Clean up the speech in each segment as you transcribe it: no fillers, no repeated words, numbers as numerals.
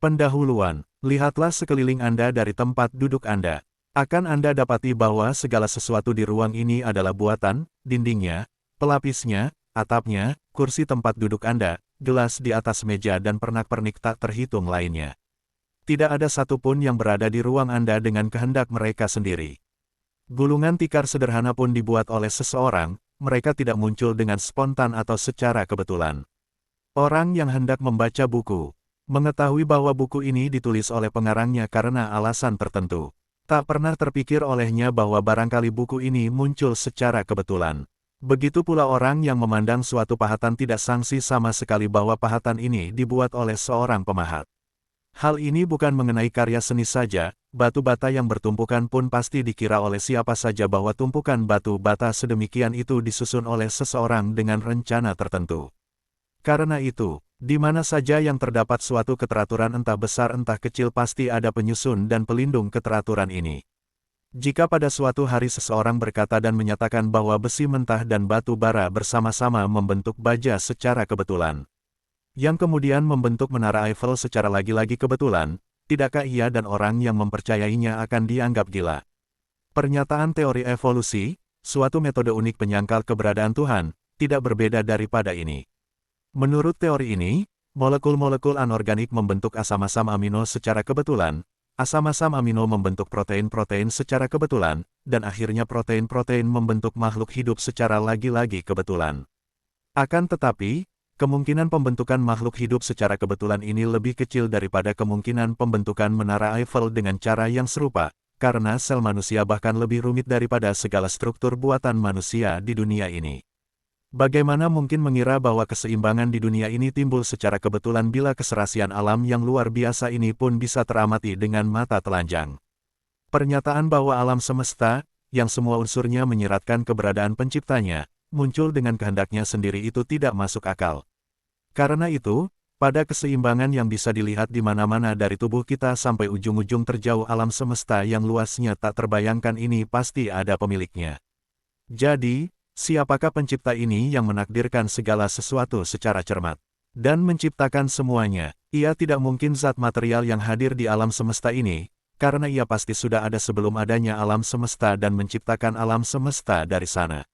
Pendahuluan, lihatlah sekeliling Anda dari tempat duduk Anda. Akan Anda dapati bahwa segala sesuatu di ruang ini adalah buatan, dindingnya, pelapisnya, atapnya, kursi tempat duduk Anda, gelas di atas meja dan pernak-pernik tak terhitung lainnya. Tidak ada satupun yang berada di ruang Anda dengan kehendak mereka sendiri. Gulungan tikar sederhana pun dibuat oleh seseorang, mereka tidak muncul dengan spontan atau secara kebetulan. Orang yang hendak membaca buku, mengetahui bahwa buku ini ditulis oleh pengarangnya karena alasan tertentu. Tak pernah terpikir olehnya bahwa barangkali buku ini muncul secara kebetulan. Begitu pula orang yang memandang suatu pahatan tidak sangsi sama sekali bahwa pahatan ini dibuat oleh seorang pemahat. Hal ini bukan mengenai karya seni saja, batu bata yang bertumpukan pun pasti dikira oleh siapa saja bahwa tumpukan batu bata sedemikian itu disusun oleh seseorang dengan rencana tertentu. Karena itu, di mana saja yang terdapat suatu keteraturan entah besar entah kecil pasti ada penyusun dan pelindung keteraturan ini. Jika pada suatu hari seseorang berkata dan menyatakan bahwa besi mentah dan batu bara bersama-sama membentuk baja secara kebetulan, yang kemudian membentuk menara Eiffel secara lagi-lagi kebetulan, tidakkah ia dan orang yang mempercayainya akan dianggap gila? Pernyataan teori evolusi, suatu metode unik penyangkal keberadaan Tuhan, tidak berbeda daripada ini. Menurut teori ini, molekul-molekul anorganik membentuk asam-asam amino secara kebetulan, asam-asam amino membentuk protein-protein secara kebetulan, dan akhirnya protein-protein membentuk makhluk hidup secara lagi-lagi kebetulan. Akan tetapi, kemungkinan pembentukan makhluk hidup secara kebetulan ini lebih kecil daripada kemungkinan pembentukan menara Eiffel dengan cara yang serupa, karena sel manusia bahkan lebih rumit daripada segala struktur buatan manusia di dunia ini. Bagaimana mungkin mengira bahwa keseimbangan di dunia ini timbul secara kebetulan bila keserasian alam yang luar biasa ini pun bisa teramati dengan mata telanjang? Pernyataan bahwa alam semesta, yang semua unsurnya menyiratkan keberadaan penciptanya, muncul dengan kehendaknya sendiri itu tidak masuk akal. Karena itu, pada keseimbangan yang bisa dilihat di mana-mana dari tubuh kita sampai ujung-ujung terjauh alam semesta yang luasnya tak terbayangkan ini pasti ada pemiliknya. Jadi, siapakah pencipta ini yang menakdirkan segala sesuatu secara cermat dan menciptakan semuanya? Ia tidak mungkin zat material yang hadir di alam semesta ini, karena ia pasti sudah ada sebelum adanya alam semesta dan menciptakan alam semesta dari sana.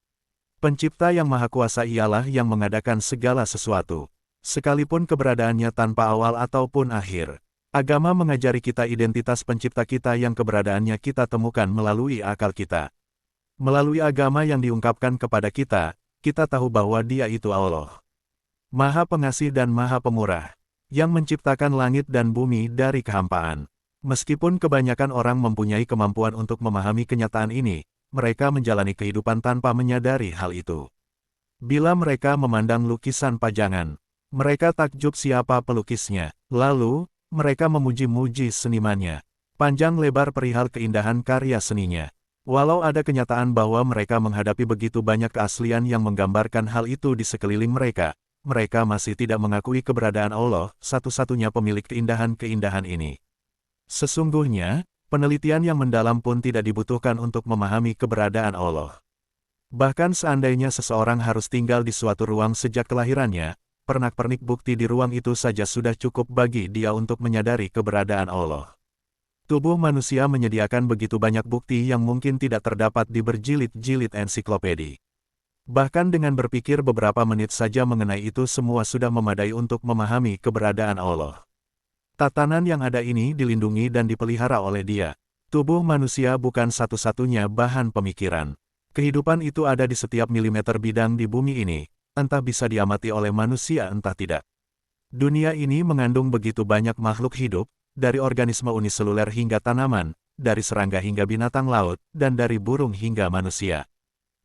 Pencipta yang maha kuasa ialah yang mengadakan segala sesuatu, sekalipun keberadaannya tanpa awal ataupun akhir. Agama mengajari kita identitas pencipta kita yang keberadaannya kita temukan melalui akal kita. Melalui agama yang diungkapkan kepada kita, kita tahu bahwa Dia itu Allah, Maha Pengasih dan Maha Pemurah, yang menciptakan langit dan bumi dari kehampaan. Meskipun kebanyakan orang mempunyai kemampuan untuk memahami kenyataan ini, mereka menjalani kehidupan tanpa menyadari hal itu. Bila mereka memandang lukisan pajangan, mereka takjub siapa pelukisnya, lalu, mereka memuji-muji senimannya, panjang lebar perihal keindahan karya seninya. Walau ada kenyataan bahwa mereka menghadapi begitu banyak keaslian yang menggambarkan hal itu di sekeliling mereka, mereka masih tidak mengakui keberadaan Allah, satu-satunya pemilik keindahan-keindahan ini. Sesungguhnya, penelitian yang mendalam pun tidak dibutuhkan untuk memahami keberadaan Allah. Bahkan seandainya seseorang harus tinggal di suatu ruang sejak kelahirannya, pernak-pernik bukti di ruang itu saja sudah cukup bagi dia untuk menyadari keberadaan Allah. Tubuh manusia menyediakan begitu banyak bukti yang mungkin tidak terdapat di berjilid-jilid ensiklopedi. Bahkan dengan berpikir beberapa menit saja mengenai itu semua sudah memadai untuk memahami keberadaan Allah. Tatanan yang ada ini dilindungi dan dipelihara oleh Dia. Tubuh manusia bukan satu-satunya bahan pemikiran. Kehidupan itu ada di setiap milimeter bidang di bumi ini, entah bisa diamati oleh manusia entah tidak. Dunia ini mengandung begitu banyak makhluk hidup, dari organisme uniseluler hingga tanaman, dari serangga hingga binatang laut, dan dari burung hingga manusia.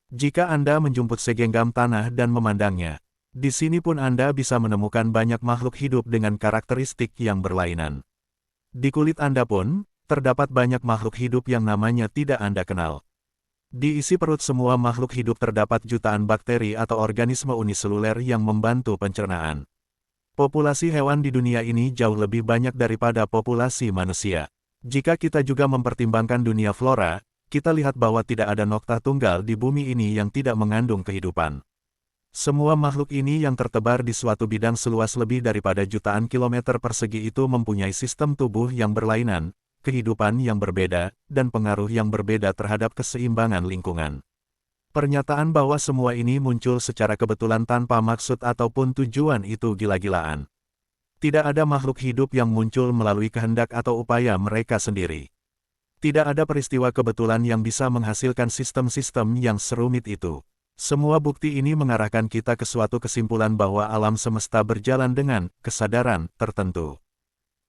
Jika Anda menjumput segenggam tanah dan memandangnya, di sini pun Anda bisa menemukan banyak makhluk hidup dengan karakteristik yang berlainan. Di kulit Anda pun, terdapat banyak makhluk hidup yang namanya tidak Anda kenal. Di isi perut semua makhluk hidup terdapat jutaan bakteri atau organisme uniseluler yang membantu pencernaan. Populasi hewan di dunia ini jauh lebih banyak daripada populasi manusia. Jika kita juga mempertimbangkan dunia flora, kita lihat bahwa tidak ada nokta tunggal di bumi ini yang tidak mengandung kehidupan. Semua makhluk ini yang tertebar di suatu bidang seluas lebih daripada jutaan kilometer persegi itu mempunyai sistem tubuh yang berlainan, kehidupan yang berbeda, dan pengaruh yang berbeda terhadap keseimbangan lingkungan. Pernyataan bahwa semua ini muncul secara kebetulan tanpa maksud ataupun tujuan itu gila-gilaan. Tidak ada makhluk hidup yang muncul melalui kehendak atau upaya mereka sendiri. Tidak ada peristiwa kebetulan yang bisa menghasilkan sistem-sistem yang serumit itu. Semua bukti ini mengarahkan kita ke suatu kesimpulan bahwa alam semesta berjalan dengan kesadaran tertentu.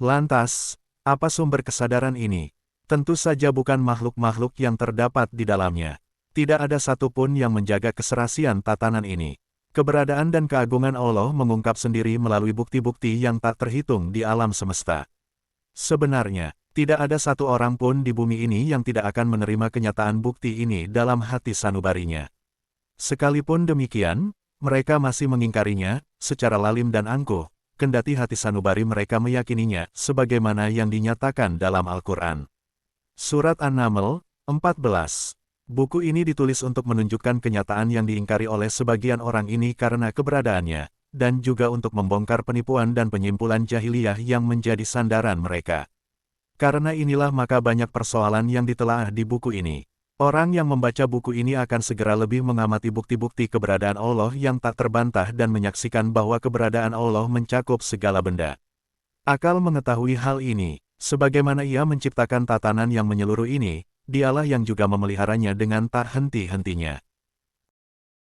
Lantas, apa sumber kesadaran ini? Tentu saja bukan makhluk-makhluk yang terdapat di dalamnya. Tidak ada satupun yang menjaga keserasian tatanan ini. Keberadaan dan keagungan Allah mengungkap sendiri melalui bukti-bukti yang tak terhitung di alam semesta. Sebenarnya, tidak ada satu orang pun di bumi ini yang tidak akan menerima kenyataan bukti ini dalam hati sanubarinya. Sekalipun demikian, mereka masih mengingkarinya, secara lalim dan angkuh, kendati hati sanubari mereka meyakininya, sebagaimana yang dinyatakan dalam Al-Quran. Surat An-Naml, 14. Buku ini ditulis untuk menunjukkan kenyataan yang diingkari oleh sebagian orang ini karena keberadaannya, dan juga untuk membongkar penipuan dan penyimpulan jahiliyah yang menjadi sandaran mereka. Karena inilah maka banyak persoalan yang ditelaah di buku ini. Orang yang membaca buku ini akan segera lebih mengamati bukti-bukti keberadaan Allah yang tak terbantah dan menyaksikan bahwa keberadaan Allah mencakup segala benda. Akal mengetahui hal ini, sebagaimana ia menciptakan tatanan yang menyeluruh ini, dialah yang juga memeliharanya dengan tak henti-hentinya.